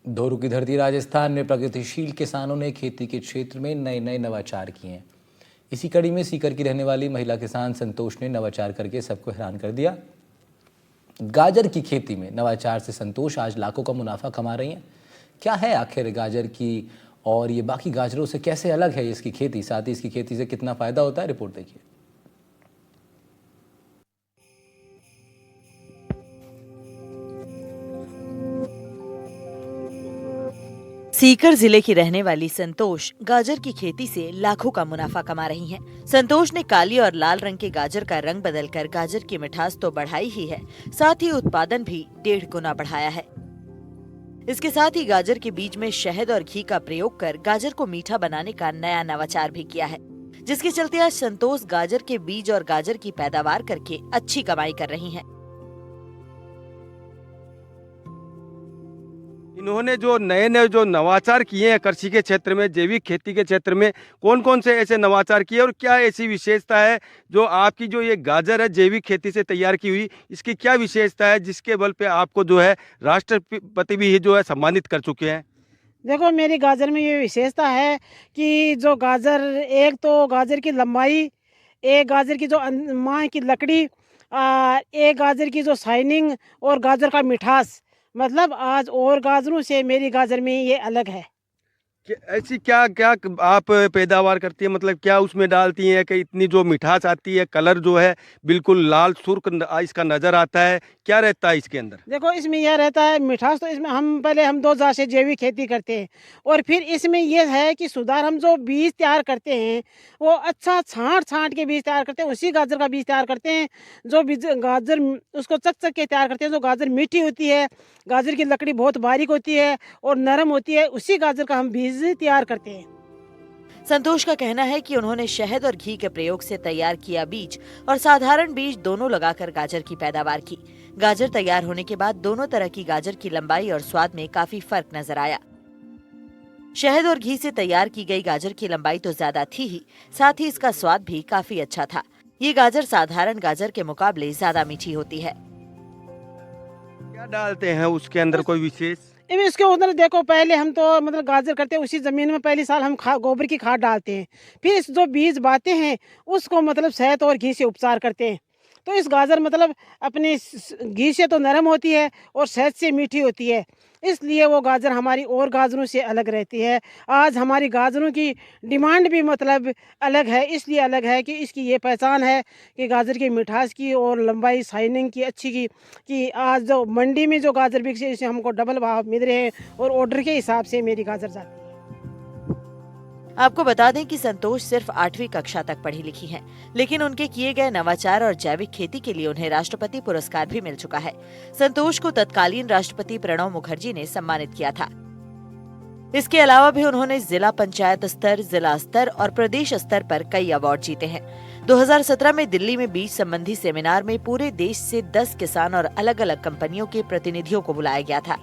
दोरू की धरती राजस्थान में प्रगतिशील किसानों ने खेती के क्षेत्र में नए नए नवाचार किए हैं। इसी कड़ी में सीकर की रहने वाली महिला किसान संतोष ने नवाचार करके सबको हैरान कर दिया। गाजर की खेती में नवाचार से संतोष आज लाखों का मुनाफा कमा रही हैं। क्या है आखिर गाजर की और ये बाकी गाजरों से कैसे अलग है इसकी खेती, साथ ही इसकी खेती से कितना फायदा होता है, रिपोर्ट देखिए। सीकर जिले की रहने वाली संतोष गाजर की खेती से लाखों का मुनाफा कमा रही हैं। संतोष ने काली और लाल रंग के गाजर का रंग बदलकर गाजर की मिठास तो बढ़ाई ही है, साथ ही उत्पादन भी 1.5 गुना बढ़ाया है। इसके साथ ही गाजर के बीज में शहद और घी का प्रयोग कर गाजर को मीठा बनाने का नया नवाचार भी किया है, जिसके चलते आज संतोष गाजर के बीज और गाजर की पैदावार करके अच्छी कमाई कर रही हैं। इन्होंने जो नए नए जो नवाचार किए हैं कृषि के क्षेत्र में, जैविक खेती के क्षेत्र में, कौन कौन से ऐसे नवाचार किए और क्या ऐसी विशेषता है जो आपकी जो ये गाजर है जैविक खेती से तैयार की हुई, इसकी क्या विशेषता है जिसके बल पे आपको जो है राष्ट्रपति भी जो है सम्मानित कर चुके हैं? देखो, मेरी गाजर में ये विशेषता है कि जो गाजर, एक तो गाजर की लंबाई, एक गाजर की जो माँ की लकड़ी, एक गाजर की जो शाइनिंग और गाजर का मिठास, मतलब आज और गाजरों से मेरी गाजर में ये अलग है। ऐसी क्या क्या आप पैदावार करती है, मतलब क्या उसमें डालती हैं कि इतनी जो मिठास आती है, कलर जो है बिल्कुल लाल सुर्ख इसका नज़र आता है, क्या रहता है इसके अंदर? देखो, इसमें यह रहता है मिठास, तो इसमें हम 2 जात से जैविक खेती करते हैं और फिर इसमें यह है कि सुधार, हम जो बीज तैयार करते हैं वो अच्छा छांट के बीज तैयार करते हैं, उसी गाजर का बीज तैयार करते हैं जो बीज गाजर उसको चक के तैयार करते हैं। जो गाजर मीठी होती है, गाजर की लकड़ी बहुत बारीक होती है और नरम होती है, उसी गाजर का हम बीज तैयार करते हैं। संतोष का कहना है कि उन्होंने शहद और घी के प्रयोग से तैयार किया बीज और साधारण बीज दोनों लगाकर गाजर की पैदावार की। गाजर तैयार होने के बाद दोनों तरह की गाजर की लंबाई और स्वाद में काफी फर्क नजर आया। शहद और घी से तैयार की गई गाजर की लंबाई तो ज्यादा थी ही, साथ ही इसका स्वाद भी काफी अच्छा था। ये गाजर साधारण गाजर के मुकाबले ज्यादा मीठी होती है। क्या डालते हैं उसके अंदर, कोई विशेष? इसके अंदर देखो, पहले हम तो मतलब गाजर करते हैं, उसी ज़मीन में पहली साल हम गोबर की खाद डालते हैं, फिर इस जो बीज बाते हैं उसको मतलब शहद और घी से उपचार करते हैं। तो इस गाजर मतलब अपने घी से तो नरम होती है और शहद से मीठी होती है, इसलिए वो गाजर हमारी और गाजरों से अलग रहती है। आज हमारी गाजरों की डिमांड भी मतलब अलग है, इसलिए अलग है कि इसकी ये पहचान है कि गाजर की मिठास की और लंबाई शाइनिंग की अच्छी की कि आज जो मंडी में जो गाजर बिकते हैं इससे हमको डबल भाव मिल रहे हैं और ऑर्डर के हिसाब से मेरी गाजर जाती है। आपको बता दें कि संतोष सिर्फ 8वीं कक्षा तक पढ़ी लिखी हैं, लेकिन उनके किए गए नवाचार और जैविक खेती के लिए उन्हें राष्ट्रपति पुरस्कार भी मिल चुका है। संतोष को तत्कालीन राष्ट्रपति प्रणब मुखर्जी ने सम्मानित किया था। इसके अलावा भी उन्होंने जिला पंचायत स्तर, जिला स्तर और प्रदेश स्तर पर कई अवार्ड जीते हैं। 2017 में दिल्ली में बीज संबंधी सेमिनार में पूरे देश से 10 किसान और अलग अलग कंपनियों के प्रतिनिधियों को बुलाया गया था,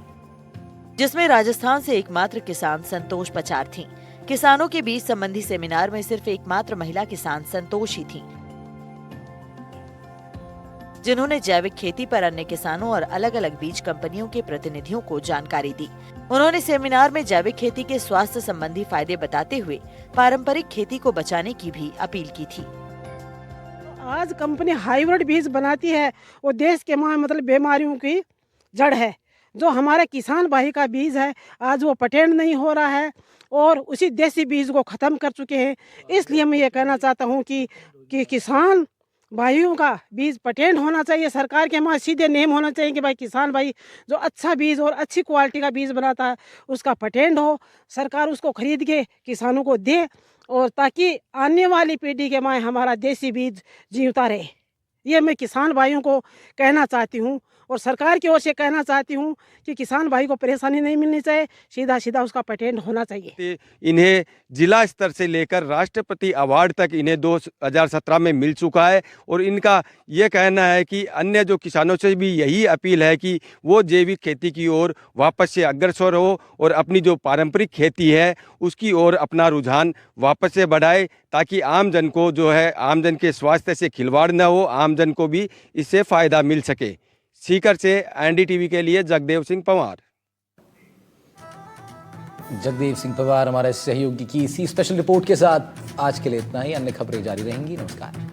जिसमें राजस्थान से एकमात्र किसान संतोष पचार थीं। किसानों के बीज संबंधी सेमिनार में सिर्फ एकमात्र महिला किसान संतोष ही थीं, जिन्होंने जैविक खेती पर अन्य किसानों और अलग अलग बीज कंपनियों के प्रतिनिधियों को जानकारी दी। उन्होंने सेमिनार में जैविक खेती के स्वास्थ्य संबंधी फायदे बताते हुए पारंपरिक खेती को बचाने की भी अपील की थी। आज कंपनी हाइब्रिड बीज बनाती है, वो देश के मतलब बीमारियों की जड़ है। जो हमारे किसान भाई का बीज है आज वो पेटेंट नहीं हो रहा है और उसी देसी बीज को ख़त्म कर चुके हैं। इसलिए मैं ये कहना चाहता हूँ कि किसान भाइयों का बीज पेटेंट होना चाहिए, सरकार के हमारे सीधे नेम होना चाहिए कि भाई किसान भाई जो अच्छा बीज और अच्छी क्वालिटी का बीज बनाता है उसका पेटेंट हो, सरकार उसको खरीद के किसानों को दे और ताकि आने वाली पीढ़ी के माए हमारा देसी बीज जीवता रहे। ये मैं किसान भाइयों को कहना चाहती हूँ और सरकार की ओर से कहना चाहती हूँ कि किसान भाई को परेशानी नहीं मिलनी चाहिए, सीधा सीधा उसका पेटेंट होना चाहिए। इन्हें जिला स्तर से लेकर राष्ट्रपति अवार्ड तक इन्हें 2017 में मिल चुका है और इनका ये कहना है कि अन्य जो किसानों से भी यही अपील है कि वो जैविक खेती की ओर वापस से अग्रसर हो और अपनी जो पारंपरिक खेती है उसकी ओर अपना रुझान वापस से बढ़ाए, ताकि आम जन को जो है आम जन के स्वास्थ्य से खिलवाड़ न हो, आम जन को भी इससे फ़ायदा मिल सके। सीकर से एनडीटीवी के लिए जगदेव सिंह पंवार। जगदेव सिंह पवार हमारे सहयोगी की इसी स्पेशल रिपोर्ट के साथ आज के लिए इतना ही। अन्य खबरें जारी रहेंगी। नमस्कार।